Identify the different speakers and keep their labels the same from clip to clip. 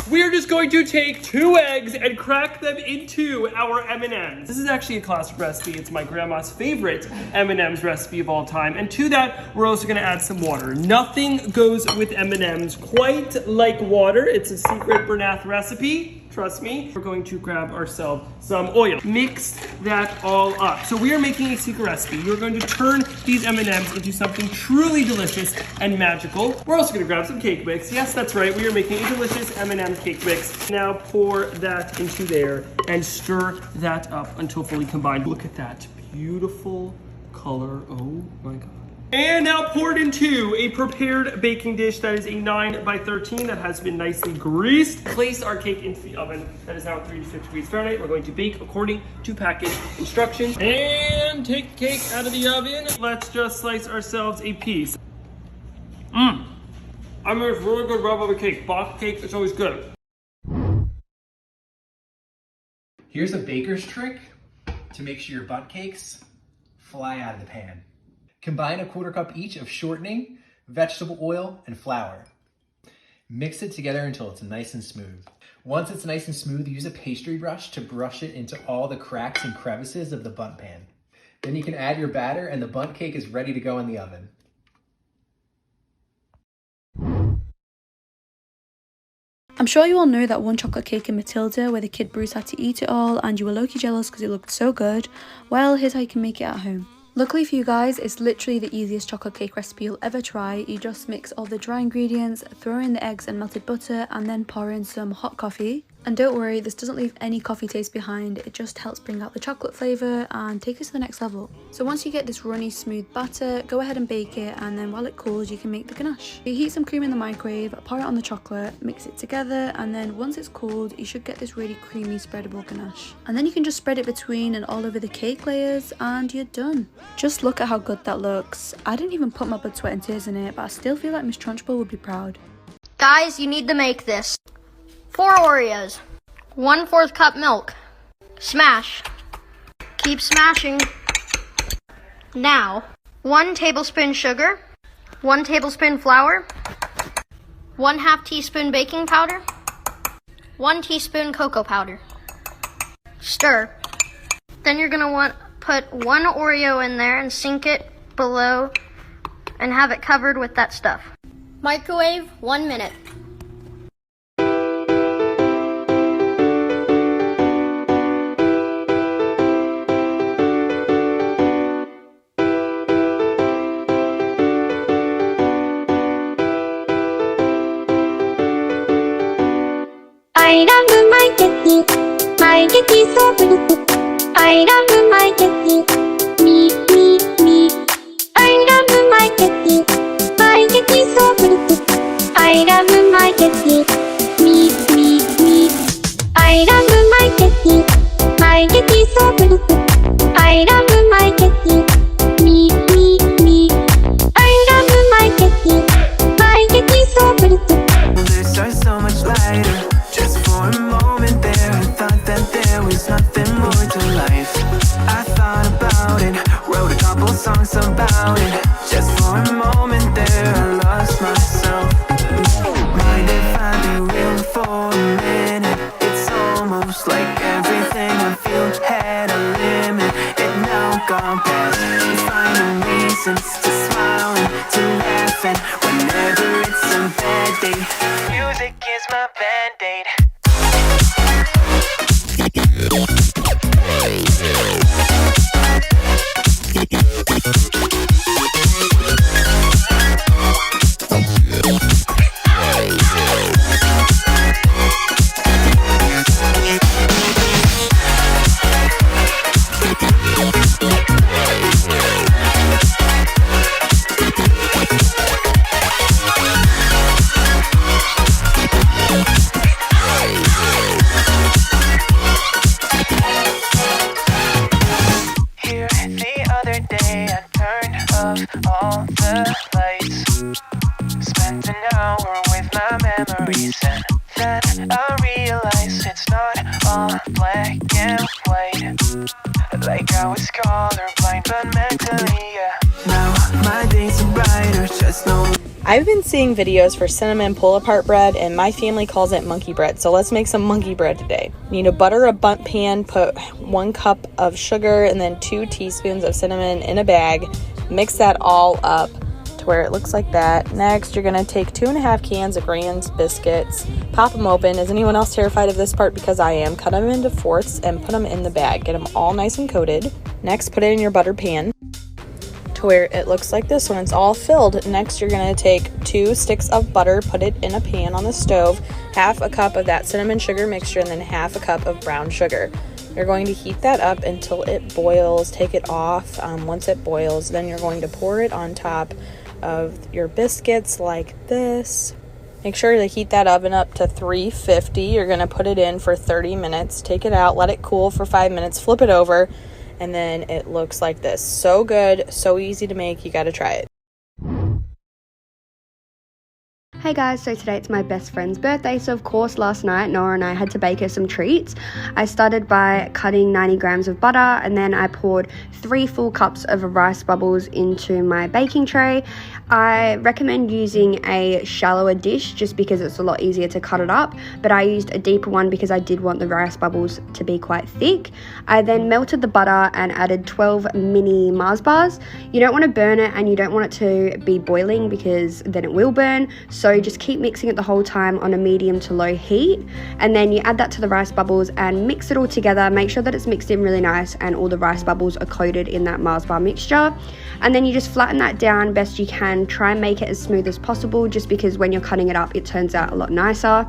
Speaker 1: we're just going to take 2 eggs and crack them into our M&Ms. This is actually a classic recipe. It's my grandma's favorite M&Ms recipe of all time. And to that, we're also gonna add some water. Nothing goes with M&Ms quite like water. It's a secret Bernath recipe. Trust me. We're going to grab ourselves some oil. Mix that all up. So we are making a secret recipe. You're going to turn these M&Ms into something truly delicious and magical. We're also gonna grab some cake mix. Yes, that's right. We are making a delicious M&M cake mix. Now pour that into there and stir that up until fully combined. Look at that beautiful color. Oh my God. And now pour it into a prepared baking dish that is a 9 by 13 that has been nicely greased. Place our cake into the oven that is now at 350 degrees Fahrenheit. We're going to bake according to package instructions. And take the cake out of the oven. Let's just slice ourselves a piece. I mean, it's really good rub of a cake. Box cake is always good.
Speaker 2: Here's a baker's trick to make sure your bundt cakes fly out of the pan. Combine a 1/4 cup each of shortening, vegetable oil, and flour. Mix it together until it's nice and smooth. Once it's nice and smooth, use a pastry brush to brush it into all the cracks and crevices of the bundt pan. Then you can add your batter and the bundt cake is ready to go in the oven.
Speaker 3: I'm sure you all know that one chocolate cake in Matilda where the kid Bruce had to eat it all and you were low-key jealous because it looked so good. Well, here's how you can make it at home. Luckily for you guys, it's literally the easiest chocolate cake recipe you'll ever try. You just mix all the dry ingredients, throw in the eggs and melted butter, and then pour in some hot coffee. And don't worry, this doesn't leave any coffee taste behind, it just helps bring out the chocolate flavour and take it to the next level. So once you get this runny smooth batter, go ahead and bake it, and then while it cools you can make the ganache. You heat some cream in the microwave, pour it on the chocolate, mix it together, and then once it's cooled you should get this really creamy spreadable ganache. And then you can just spread it between and all over the cake layers and you're done. Just look at how good that looks. I didn't even put my blood, sweat and tears in it, but I still feel like Miss Trunchbull would be proud.
Speaker 4: Guys, you need to make this. 4 Oreos, 1/4 cup milk, smash, keep smashing. Now, 1 tablespoon sugar, 1 tablespoon flour, 1/2 teaspoon baking powder, 1 teaspoon cocoa powder. Stir. Then you're gonna want put 1 Oreo in there and sink it below and have it covered with that stuff. Microwave 1 minute.
Speaker 5: I love my cookie. My cookie so beautiful. I love my cookie. Me, me, me. I love my cookie. My cookie so beautiful. I love my cookie. Me, me, me. I love my cookie. My cookie so beautiful. I love my cookie. Me, me, me. I love my cookie. My cookie so beautiful.
Speaker 6: This shines so much lighter. Just for a moment there, I thought that there was nothing more to life. I thought about it, wrote a couple songs about it. Just for a moment there, I lost myself. Mind if I be real for a minute? It's almost like everything I feel had a limit. It now gone past. Finding reasons to smile and to laugh, and whenever it's a bad day, music is my band-aid. All the lights, spent an hour with my memories, and then I realized it's not all black and white. Like I was colorblind, but mentally, yeah. Now my days are brighter, just know
Speaker 7: I've been seeing videos for cinnamon pull-apart bread, and my family calls it monkey bread, so let's make some monkey bread today. You need to butter a bundt pan, put 1 cup of sugar and then 2 teaspoons of cinnamon in a bag. Mix that all up to where it looks like that. Next, you're going to take 2.5 cans of Grand's biscuits, pop them open. Is anyone else terrified of this part? Because I am. Cut them into fourths and put them in the bag. Get them all nice and coated. Next, put it in your buttered pan to where it looks like this when it's all filled. Next, you're going to take 2 sticks of butter, put it in a pan on the stove, 1/2 cup of that cinnamon sugar mixture, and then 1/2 cup of brown sugar. You're going to heat that up until it boils. Take it off. Once it boils, then you're going to pour it on top of your biscuits like this. Make sure to heat that oven up to 350. You're going to put it in for 30 minutes. Take it out, let it cool for 5 minutes, flip it over, and then it looks like this. So good, so easy to make. You got to try it.
Speaker 3: Hey guys, so today it's my best friend's birthday, so of course last night Noah and I had to bake her some treats. I started by cutting 90 grams of butter, and then I poured 3 full cups of rice bubbles into my baking tray. I recommend using a shallower dish just because it's a lot easier to cut it up, but I used a deeper one because I did want the rice bubbles to be quite thick. I then melted the butter and added 12 mini Mars bars. You don't want to burn it and you don't want it to be boiling because then it will burn, so just keep mixing it the whole time on a medium to low heat, and then you add that to the rice bubbles and mix it all together. Make sure that it's mixed in really nice and all the rice bubbles are coated in that Mars bar mixture, and then you just flatten that down best you can. Try and make it as smooth as possible just because when you're cutting it up it turns out a lot nicer.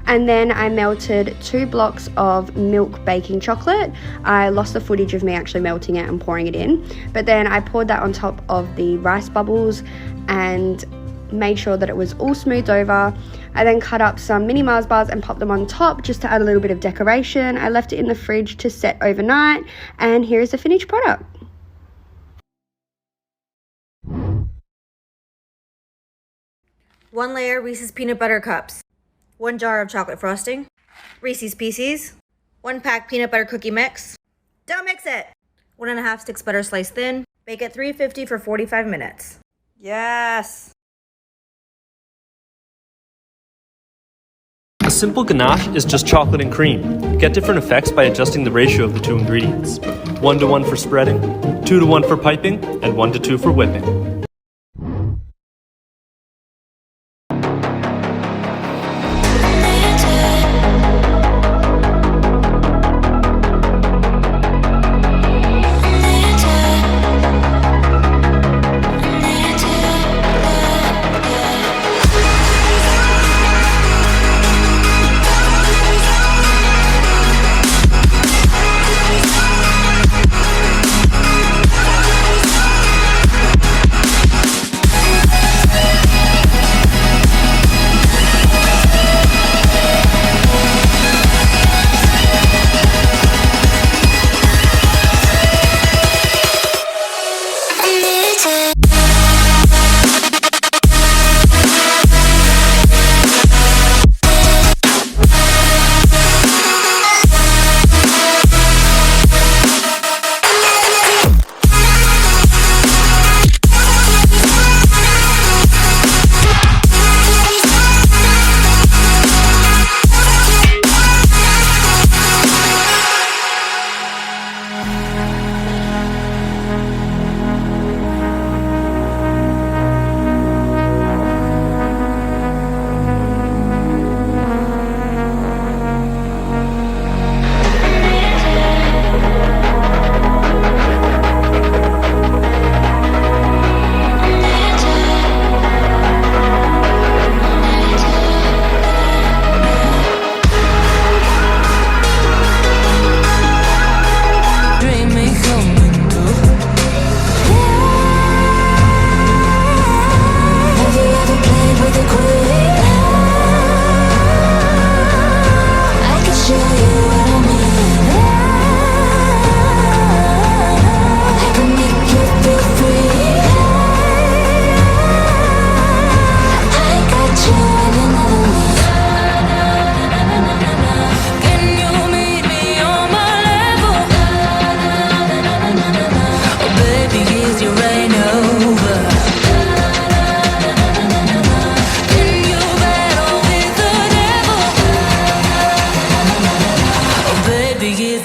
Speaker 3: And then I melted 2 blocks of milk baking chocolate. I lost the footage of me actually melting it and pouring it in, but then I poured that on top of the rice bubbles and made sure that it was all smoothed over. I then cut up some mini Mars bars and popped them on top just to add a little bit of decoration. I left it in the fridge to set overnight, and here's the finished product.
Speaker 8: One layer Reese's Peanut Butter Cups, 1 jar of chocolate frosting, Reese's Pieces, 1 pack peanut butter cookie mix. Don't mix it! 1.5 sticks butter sliced thin. Bake at 350 for 45 minutes. Yes!
Speaker 1: A simple ganache is just chocolate and cream. Get different effects by adjusting the ratio of the 2 ingredients. 1-to-1 for spreading, 2-to-1 for piping, and 1-to-2 for whipping.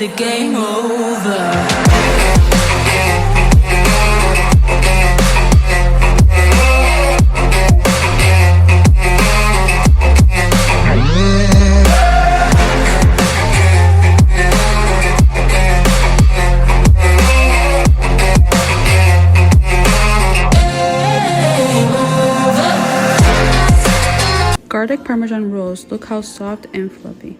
Speaker 9: the game over?
Speaker 3: Garlic Parmesan rolls, look how soft and fluffy.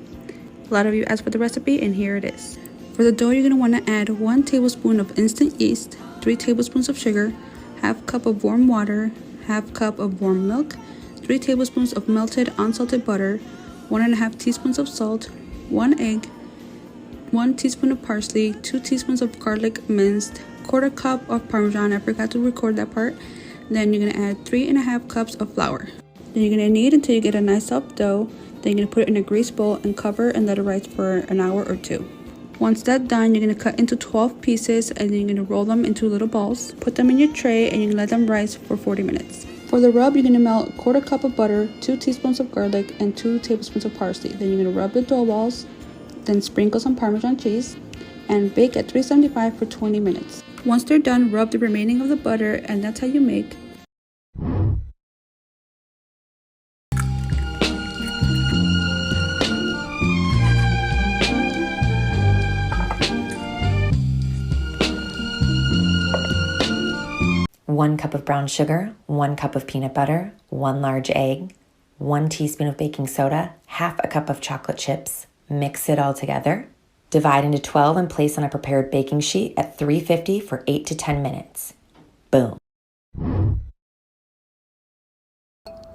Speaker 3: A lot of you asked for the recipe and here it is. For the dough, you're going to want to add 1 tablespoon of instant yeast, 3 tablespoons of sugar, half cup of warm water, half cup of warm milk, 3 tablespoons of melted unsalted butter, 1.5 teaspoons of salt, 1 egg, 1 teaspoon of parsley, 2 teaspoons of garlic minced, 1/4 cup of Parmesan, I forgot to record that part. Then you're going to add 3.5 cups of flour. Then you're going to knead until you get a nice soft dough. Then you're going to put it in a greased bowl and cover and let it rise for an hour or 2. Once that's done, you're going to cut into 12 pieces and then you're going to roll them into little balls. Put them in your tray and you're going to let them rise for 40 minutes. For the rub, you're going to melt 1/4 cup of butter, 2 teaspoons of garlic, and 2 tablespoons of parsley. Then you're going to rub the dough balls, then sprinkle some Parmesan cheese, and bake at 375 for 20 minutes. Once they're done, rub the remaining of the butter, and that's how you make
Speaker 10: One cup of brown sugar, 1 cup of peanut butter, 1 large egg, 1 teaspoon of baking soda, half a cup of chocolate chips. Mix it all together. Divide into 12 and place on a prepared baking sheet at 350 for 8 to 10 minutes. Boom.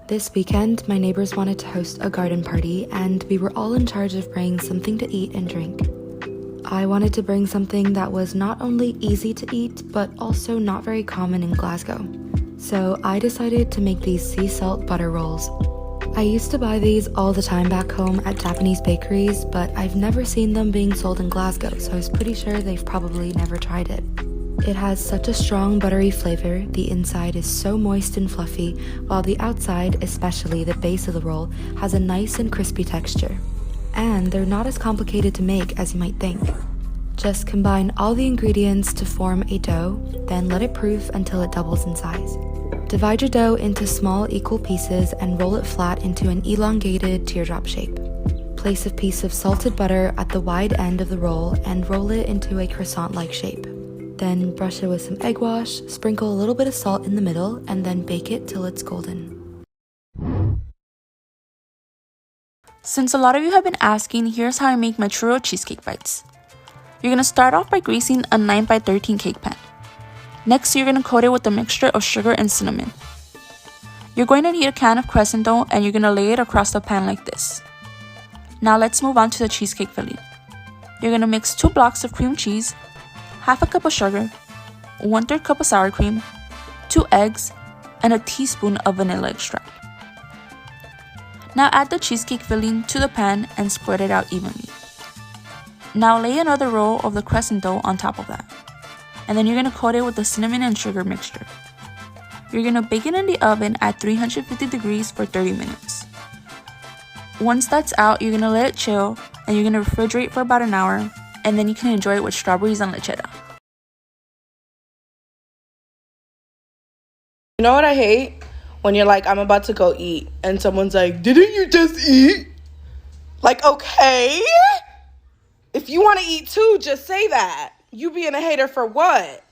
Speaker 3: This weekend, my neighbors wanted to host a garden party, and we were all in charge of bringing something to eat and drink. I wanted to bring something that was not only easy to eat, but also not very common in Glasgow. So I decided to make these sea salt butter rolls. I used to buy these all the time back home at Japanese bakeries, but I've never seen them being sold in Glasgow, so I was pretty sure they've probably never tried it. It has such a strong buttery flavor. The inside is so moist and fluffy, while the outside, especially the base of the roll, has a nice and crispy texture. And they're not as complicated to make as you might think. Just combine all the ingredients to form a dough, then let it proof until it doubles in size. Divide your dough into small equal pieces and roll it flat into an elongated teardrop shape. Place a piece of salted butter at the wide end of the roll and roll it into a croissant-like shape. Then brush it with some egg wash, sprinkle a little bit of salt in the middle, and then bake it till it's golden.
Speaker 11: Since a lot of you have been asking, here's how I make my churro cheesecake bites. You're going to start off by greasing a 9x13 cake pan. Next, you're going to coat it with a mixture of sugar and cinnamon. You're going to need a can of crescent dough and you're going to lay it across the pan like this. Now let's move on to the cheesecake filling. You're going to mix 2 blocks of cream cheese, half a cup of sugar, 1/3 cup of sour cream, 2 eggs, and a teaspoon of vanilla extract. Now add the cheesecake filling to the pan and spread it out evenly. Now lay another roll of the crescent dough on top of that. And then you're going to coat it with the cinnamon and sugar mixture. You're going to bake it in the oven at 350 degrees for 30 minutes. Once that's out, you're going to let it chill and you're going to refrigerate for about an hour, and then you can enjoy it with strawberries and lechera.
Speaker 12: You know what I hate? When you're like, I'm about to go eat, and someone's like, didn't you just eat? Like, okay. If you want to eat too, just say that. You being a hater for what?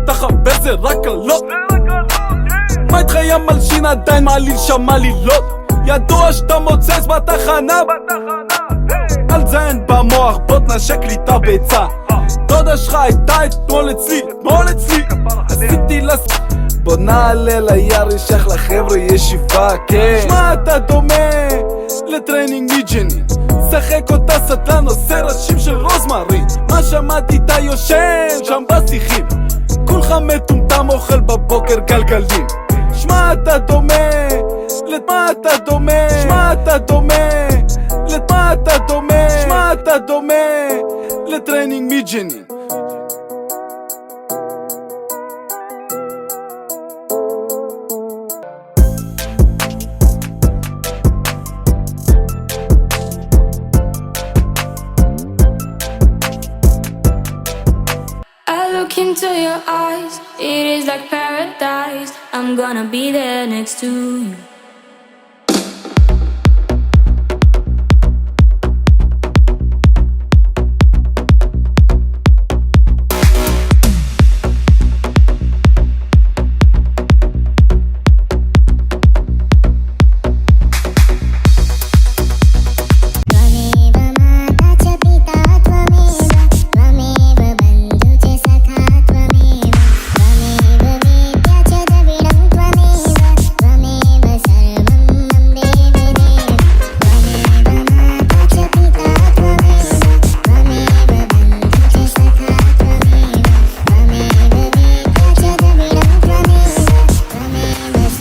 Speaker 13: תחבר זה רק קלות. מה איתך יא מלשין עדיין מעליל שם עלילות? ידוע שאתה מוצץ בתחנה, על זה אין במוח בוא תנשק לי את הביצה. דודה שלך הייתה אתמול אצלי, עשיתי לה בוא נעלה ליער ישך לחבר'ה ישיבה, כן. שמע אתה דומה לטריינינג מג'נין, שחק אותה סטלן עושה ראשים של רוזמרין. מה שמעתי אתה יושן שם בשיחים, כולך מטומטם אוכל בבוקר גלגלים. שמע אתה דומה, למה אתה דומה? שמע אתה דומה, למה אתה דומה? שמע אתה דומה לטריינינג מג'נין.
Speaker 5: Look into your eyes, it is like paradise. I'm gonna be there next to you.